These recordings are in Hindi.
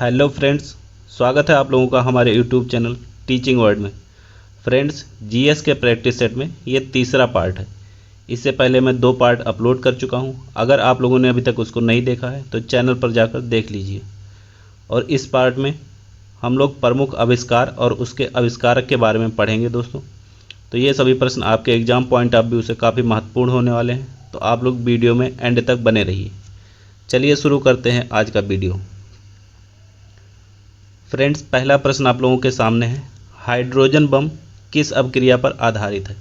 हेलो फ्रेंड्स, स्वागत है आप लोगों का हमारे यूट्यूब चैनल टीचिंग वर्ल्ड में। फ्रेंड्स, जीएस के प्रैक्टिस सेट में ये तीसरा पार्ट है। इससे पहले मैं 2 पार्ट अपलोड कर चुका हूँ। अगर आप लोगों ने अभी तक उसको नहीं देखा है तो चैनल पर जाकर देख लीजिए। और इस पार्ट में हम लोग प्रमुख आविष्कार और उसके आविष्कारक के बारे में पढ़ेंगे दोस्तों। तो ये सभी प्रश्न आपके एग्जाम पॉइंट ऑफ व्यू से काफ़ी महत्वपूर्ण होने वाले हैं, तो आप लोग वीडियो में एंड तक बने रहिए। चलिए शुरू करते हैं आज का वीडियो। फ्रेंड्स, पहला प्रश्न आप लोगों के सामने है, हाइड्रोजन बम किस अभिक्रिया पर आधारित है।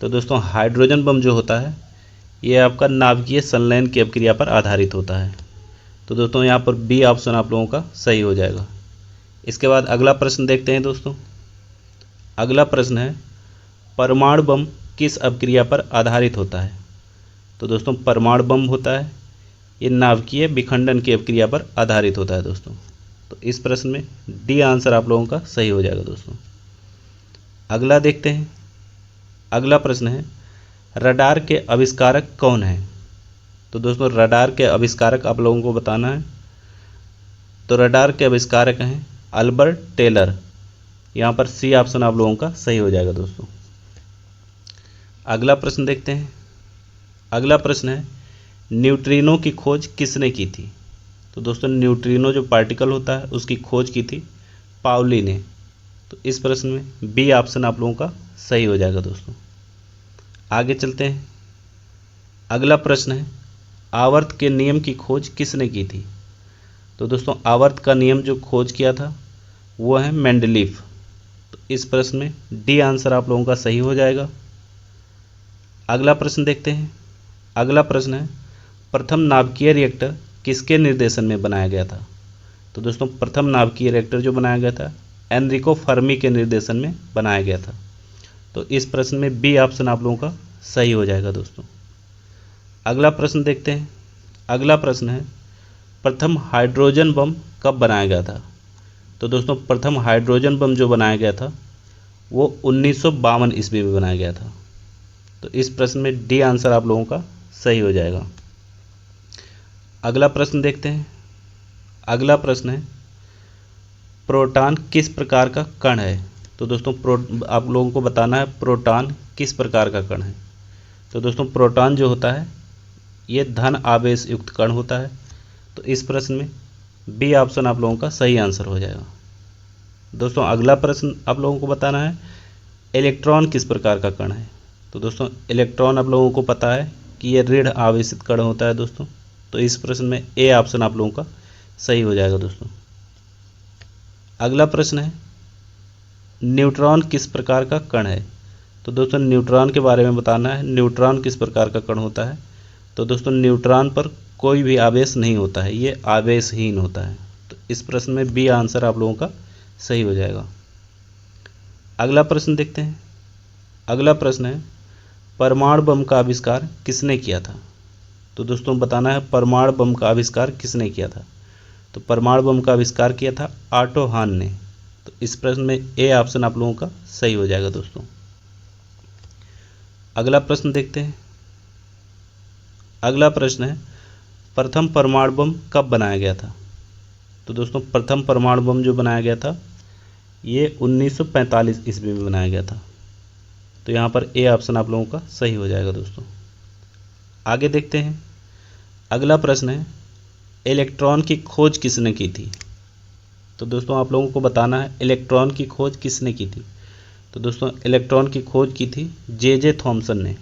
तो दोस्तों, हाइड्रोजन बम जो होता है ये आपका नाभिकीय संलयन की अभिक्रिया पर आधारित होता है। तो दोस्तों, यहाँ पर बी ऑप्शन आप लोगों का सही हो जाएगा। इसके बाद अगला प्रश्न देखते हैं दोस्तों। अगला प्रश्न है, परमाणु बम किस अभिक्रिया पर आधारित होता है। तो दोस्तों, परमाणु बम होता है ये नाभिकीय विखंडन की अभिक्रिया पर आधारित होता है दोस्तों। तो इस प्रश्न में डी आंसर आप लोगों का सही हो जाएगा दोस्तों। अगला देखते हैं। अगला प्रश्न है, रडार के आविष्कारक कौन हैं। तो दोस्तों, रडार के आविष्कारक आप लोगों को बताना है। तो रडार के आविष्कारक हैं अल्बर्ट टेलर। यहाँ पर सी ऑप्शन आप लोगों का सही हो जाएगा दोस्तों। अगला प्रश्न देखते हैं। अगला प्रश्न है, न्यूट्रिनो की खोज किसने की थी। तो दोस्तों, न्यूट्रिनो जो पार्टिकल होता है उसकी खोज की थी पाउली ने। तो इस प्रश्न में बी ऑप्शन आप लोगों का सही हो जाएगा दोस्तों। आगे चलते हैं। अगला प्रश्न है, आवर्त के नियम की खोज किसने की थी। तो दोस्तों, आवर्त का नियम जो खोज किया था वो है मेंडलीफ। तो इस प्रश्न में डी आंसर आप लोगों का सही हो जाएगा। अगला प्रश्न देखते हैं। अगला प्रश्न है, प्रथम नाभिकीय रिएक्टर किसके निर्देशन में बनाया गया था। तो दोस्तों, प्रथम नाभिकीय रिएक्टर जो बनाया गया था एनरिको फर्मी के निर्देशन में बनाया गया था। तो इस प्रश्न में बी ऑप्शन आप लोगों का सही हो जाएगा दोस्तों। अगला प्रश्न देखते हैं। अगला प्रश्न है, प्रथम हाइड्रोजन बम कब बनाया गया था। तो दोस्तों, प्रथम हाइड्रोजन बम जो बनाया गया था वो 1952 ईस्वी में बनाया गया था। तो इस प्रश्न में डी आंसर आप लोगों का सही हो जाएगा। अगला प्रश्न देखते हैं। अगला प्रश्न है, प्रोटॉन किस प्रकार का कण है। तो दोस्तों, आप लोगों को बताना है प्रोटॉन किस प्रकार का कण है। तो दोस्तों, प्रोटॉन जो होता है ये धन आवेश युक्त कण होता है। तो इस प्रश्न में बी ऑप्शन आप लोगों का सही आंसर हो जाएगा दोस्तों। अगला प्रश्न आप लोगों को बताना है, इलेक्ट्रॉन किस प्रकार का कण है। तो दोस्तों, इलेक्ट्रॉन आप लोगों को पता है कि ये ऋण आवेशित कण होता है दोस्तों। तो इस प्रश्न में ए ऑप्शन आप लोगों का सही हो जाएगा दोस्तों। अगला प्रश्न है, न्यूट्रॉन किस प्रकार का कण है। तो दोस्तों, न्यूट्रॉन के बारे में बताना है, न्यूट्रॉन किस प्रकार का कण होता है। तो दोस्तों, न्यूट्रॉन पर कोई भी आवेश नहीं होता है, ये आवेशहीन होता है। तो इस प्रश्न में बी आंसर आप लोगों का सही हो जाएगा। अगला प्रश्न देखते हैं। अगला प्रश्न है, परमाणु बम का आविष्कार किसने किया था। तो दोस्तों, बताना है परमाणु बम का आविष्कार किसने किया था। तो परमाणु बम का आविष्कार किया था ऑटो हान ने। तो इस प्रश्न में ए ऑप्शन आप लोगों का सही हो जाएगा दोस्तों। अगला प्रश्न देखते हैं। अगला प्रश्न है, प्रथम परमाणु बम कब बनाया गया था। तो दोस्तों, प्रथम परमाणु बम जो बनाया गया था ये 1945 ईस्वी में बनाया गया था। तो यहाँ पर ए ऑप्शन आप लोगों का सही हो जाएगा दोस्तों। आगे देखते हैं। अगला प्रश्न है, इलेक्ट्रॉन की खोज किसने की थी। तो दोस्तों, आप लोगों को बताना है इलेक्ट्रॉन की खोज किसने की थी। तो दोस्तों, इलेक्ट्रॉन की खोज की थी जे थॉमसन ने।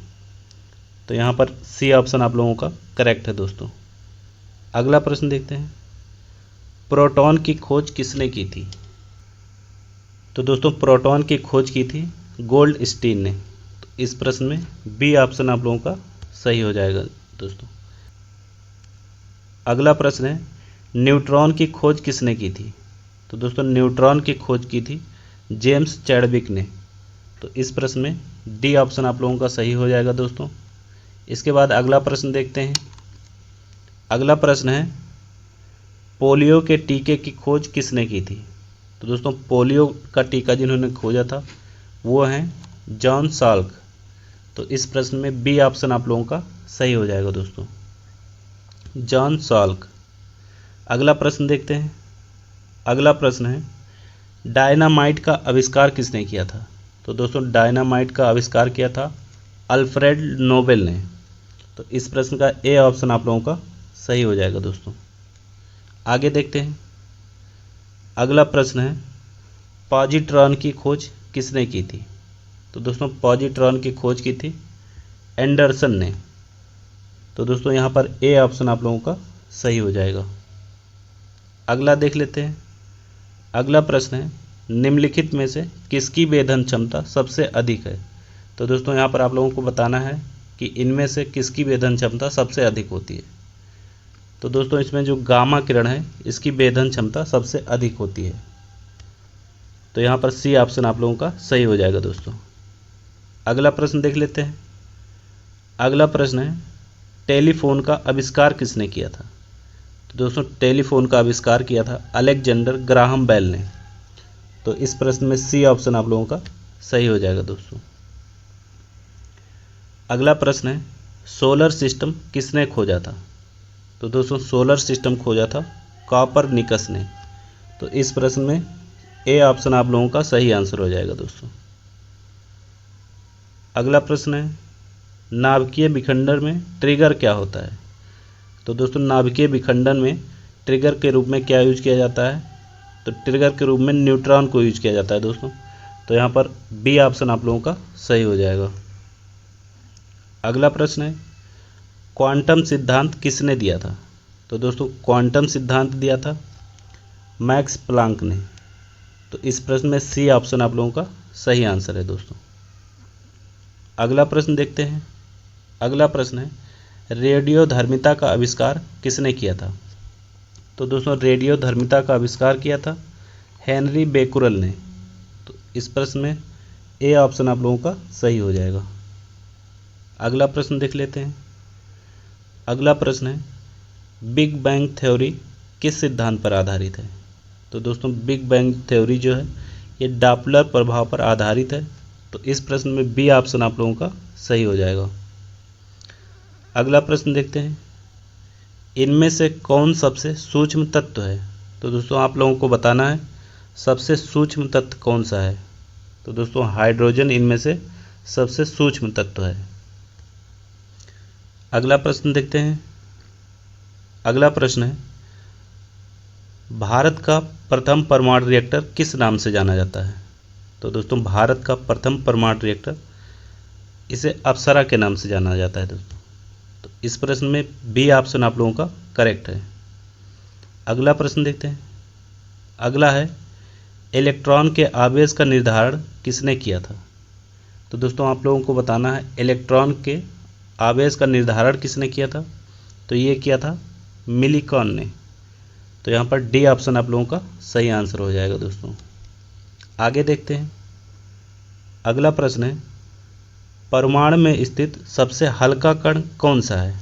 तो यहाँ पर सी ऑप्शन आप लोगों का करेक्ट है दोस्तों। अगला प्रश्न देखते हैं, प्रोटॉन की खोज किसने की थी। तो दोस्तों, प्रोटॉन की खोज की थी गोल्डस्टीन ने। तो इस प्रश्न में बी ऑप्शन आप लोगों का सही हो जाएगा दोस्तों। अगला प्रश्न है, न्यूट्रॉन की खोज किसने की थी। तो दोस्तों, न्यूट्रॉन की खोज की थी जेम्स चैडविक ने। तो इस प्रश्न में डी ऑप्शन आप लोगों का सही हो जाएगा दोस्तों। इसके बाद अगला प्रश्न देखते हैं। अगला प्रश्न है, पोलियो के टीके की खोज किसने की थी। तो दोस्तों, पोलियो का टीका जिन्होंने खोजा था वो हैं जॉन साल्क। तो इस प्रश्न में बी ऑप्शन आप लोगों का सही हो जाएगा दोस्तों, जॉन साल्क। अगला प्रश्न देखते हैं। अगला प्रश्न है, डायनामाइट का आविष्कार किसने किया था? तो दोस्तों डायनामाइट का आविष्कार किया था अल्फ्रेड नोबेल ने। तो इस प्रश्न का ए ऑप्शन आप लोगों का सही हो जाएगा दोस्तों। आगे देखते हैं। अगला प्रश्न है, पॉजिट्रॉन की खोज किसने की थी? तो दोस्तों पॉजिट्रॉन की खोज की थी एंडरसन ने। तो दोस्तों यहाँ पर ए ऑप्शन आप लोगों का सही हो जाएगा। अगला देख लेते हैं। अगला प्रश्न है, निम्नलिखित में से किसकी वेधन क्षमता सबसे अधिक है? तो दोस्तों यहाँ पर आप लोगों को बताना है कि इनमें से किसकी वेधन क्षमता सबसे अधिक होती है। तो दोस्तों इसमें जो गामा किरण है इसकी वेधन क्षमता सबसे अधिक होती है। तो यहाँ पर सी ऑप्शन आप लोगों का सही हो जाएगा दोस्तों। अगला प्रश्न देख लेते हैं। अगला प्रश्न है, टेलीफोन का आविष्कार किसने किया था? तो दोस्तों टेलीफोन का आविष्कार किया था अलेक्जेंडर ग्राहम बेल ने। तो इस प्रश्न में सी ऑप्शन आप लोगों का सही हो जाएगा दोस्तों। अगला प्रश्न है, सोलर सिस्टम किसने खोजा था? तो दोस्तों सोलर सिस्टम खोजा था कॉपरनिकस ने। तो इस प्रश्न में ए ऑप्शन आप लोगों का सही आंसर हो जाएगा दोस्तों। अगला प्रश्न है, नाभिकीय विखंडन में ट्रिगर क्या होता है? तो दोस्तों नाभिकीय विखंडन में ट्रिगर के रूप में क्या यूज किया जाता है? तो ट्रिगर के रूप में न्यूट्रॉन को यूज किया जाता है दोस्तों। तो यहाँ पर बी ऑप्शन आप लोगों का सही हो जाएगा। अगला प्रश्न है, क्वांटम सिद्धांत किसने दिया था? तो दोस्तों क्वांटम सिद्धांत दिया था मैक्स प्लांक ने। तो इस प्रश्न में सी ऑप्शन आप लोगों का सही आंसर है दोस्तों। अगला प्रश्न देखते हैं। अगला प्रश्न है, रेडियोधर्मिता का आविष्कार किसने किया था? तो दोस्तों रेडियोधर्मिता का आविष्कार किया था हेनरी बेकुरल ने। तो इस प्रश्न में ए ऑप्शन आप लोगों का सही हो जाएगा। अगला प्रश्न देख लेते हैं। अगला प्रश्न है, बिग बैंग थ्योरी किस सिद्धांत पर आधारित है? तो दोस्तों बिग बैंग थ्योरी जो है ये डॉपलर प्रभाव पर आधारित है। तो इस प्रश्न में बी ऑप्शन आप लोगों का सही हो जाएगा। अगला प्रश्न देखते हैं, इनमें से कौन सबसे सूक्ष्म तत्व है? तो दोस्तों आप लोगों को बताना है सबसे सूक्ष्म तत्व कौन सा है। तो दोस्तों हाइड्रोजन इनमें से सबसे सूक्ष्म तत्व है। अगला प्रश्न देखते हैं। अगला प्रश्न है, भारत का प्रथम परमाणु रिएक्टर किस नाम से जाना जाता है? तो दोस्तों भारत का प्रथम परमाणु रिएक्टर इसे अप्सरा के नाम से जाना जाता है दोस्तों। तो इस प्रश्न में बी ऑप्शन आप लोगों का करेक्ट है। अगला प्रश्न देखते हैं। अगला है, इलेक्ट्रॉन के आवेश का निर्धारण किसने किया था? तो दोस्तों आप लोगों को बताना है इलेक्ट्रॉन के आवेश का निर्धारण किसने किया था? तो ये किया था मिलिकॉन ने। तो यहाँ पर डी ऑप्शन आप लोगों का सही आंसर हो जाएगा दोस्तों। आगे देखते हैं। अगला प्रश्न है, परमाणु में स्थित सबसे हल्का कण कौन सा है?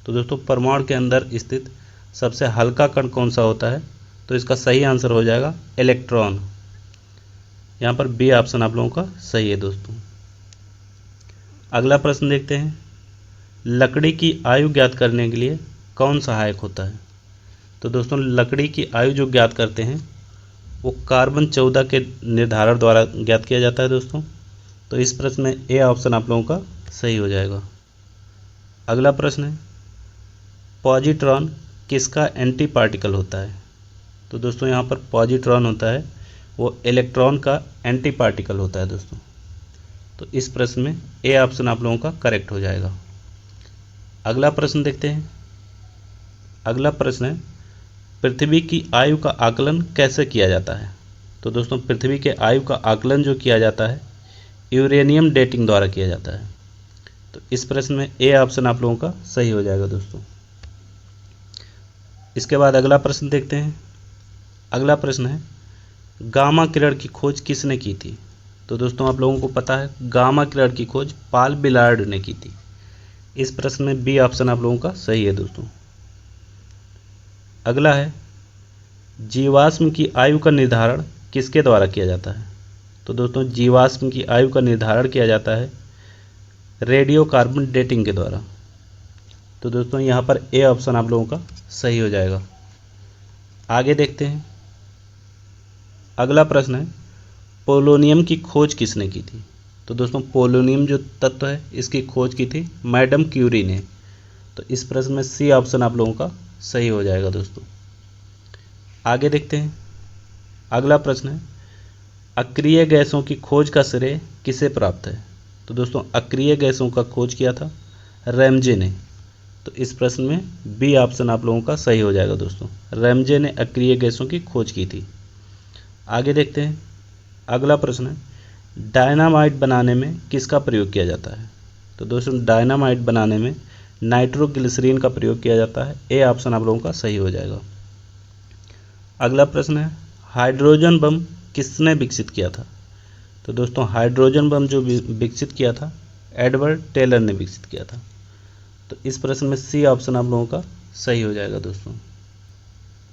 तो दोस्तों परमाणु के अंदर स्थित सबसे हल्का कण कौन सा होता है? तो इसका सही आंसर हो जाएगा इलेक्ट्रॉन। यहाँ पर बी ऑप्शन आप लोगों का सही है दोस्तों। अगला प्रश्न देखते हैं, लकड़ी की आयु ज्ञात करने के लिए कौन सहायक होता है? तो दोस्तों लकड़ी की आयु जो ज्ञात करते हैं वो कार्बन 14 के निर्धारण द्वारा ज्ञात किया जाता है दोस्तों। तो इस प्रश्न में ए ऑप्शन आप लोगों का सही हो जाएगा। अगला प्रश्न है, पॉजिट्रॉन किसका एंटी पार्टिकल होता है? तो दोस्तों यहाँ पर पॉजिट्रॉन होता है वो इलेक्ट्रॉन का एंटी पार्टिकल होता है दोस्तों। तो इस प्रश्न में ए ऑप्शन आप लोगों का करेक्ट हो जाएगा। अगला प्रश्न देखते हैं। अगला प्रश्न है, पृथ्वी की आयु का आकलन कैसे किया जाता है? तो दोस्तों पृथ्वी के आयु का आकलन जो किया जाता है यूरेनियम डेटिंग द्वारा किया जाता है। तो इस प्रश्न में ए ऑप्शन आप लोगों का सही हो जाएगा दोस्तों। इसके बाद अगला प्रश्न देखते हैं। अगला प्रश्न है, गामा किरण की खोज किसने की थी? तो दोस्तों आप लोगों को पता है गामा किरण की खोज पॉल बिलार्ड ने की थी। इस प्रश्न में बी ऑप्शन आप लोगों का सही है दोस्तों। अगला है, जीवाश्म की आयु का निर्धारण किसके द्वारा किया जाता है? तो दोस्तों जीवाश्म की आयु का निर्धारण किया जाता है रेडियो कार्बन डेटिंग के द्वारा। तो दोस्तों यहाँ पर ए ऑप्शन आप लोगों का सही हो जाएगा। आगे देखते हैं। अगला प्रश्न है, पोलोनियम की खोज किसने की थी? तो दोस्तों पोलोनियम जो तत्व है इसकी खोज की थी मैडम क्यूरी ने। तो इस प्रश्न में सी ऑप्शन आप लोगों का सही हो जाएगा दोस्तों। आगे देखते हैं। अगला प्रश्न है, अक्रिय गैसों की खोज का श्रेय किसे प्राप्त है? तो दोस्तों अक्रिय गैसों का खोज किया था रैमजे ने। तो इस प्रश्न में बी ऑप्शन आप लोगों का सही हो जाएगा दोस्तों। रैमजे ने अक्रिय गैसों की खोज की थी। आगे देखते हैं। अगला प्रश्न है, डायनामाइट बनाने में किसका प्रयोग किया जाता है? तो दोस्तों डायनामाइट बनाने में नाइट्रोग्लिसरीन का प्रयोग किया जाता है। ए ऑप्शन आप लोगों का सही हो जाएगा। अगला प्रश्न है, हाइड्रोजन बम किसने विकसित किया था? तो दोस्तों हाइड्रोजन बम जो विकसित किया था एडवर्ड टेलर ने विकसित किया था। तो इस प्रश्न में सी ऑप्शन आप लोगों का सही हो जाएगा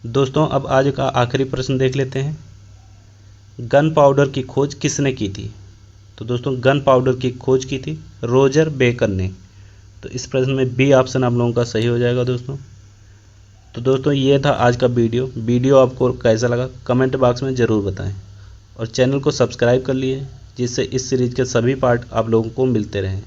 दोस्तों अब आज का आखिरी प्रश्न देख लेते हैं। गन पाउडर की खोज किसने की थी? तो दोस्तों गन पाउडर की खोज की थी रोजर बेकर ने। तो इस प्रश्न में बी ऑप्शन आप लोगों का सही हो जाएगा दोस्तों। तो दोस्तों ये था आज का वीडियो आपको कैसा लगा कमेंट बॉक्स में ज़रूर बताएं और चैनल को सब्सक्राइब कर लिए जिससे इस सीरीज़ के सभी पार्ट आप लोगों को मिलते रहें।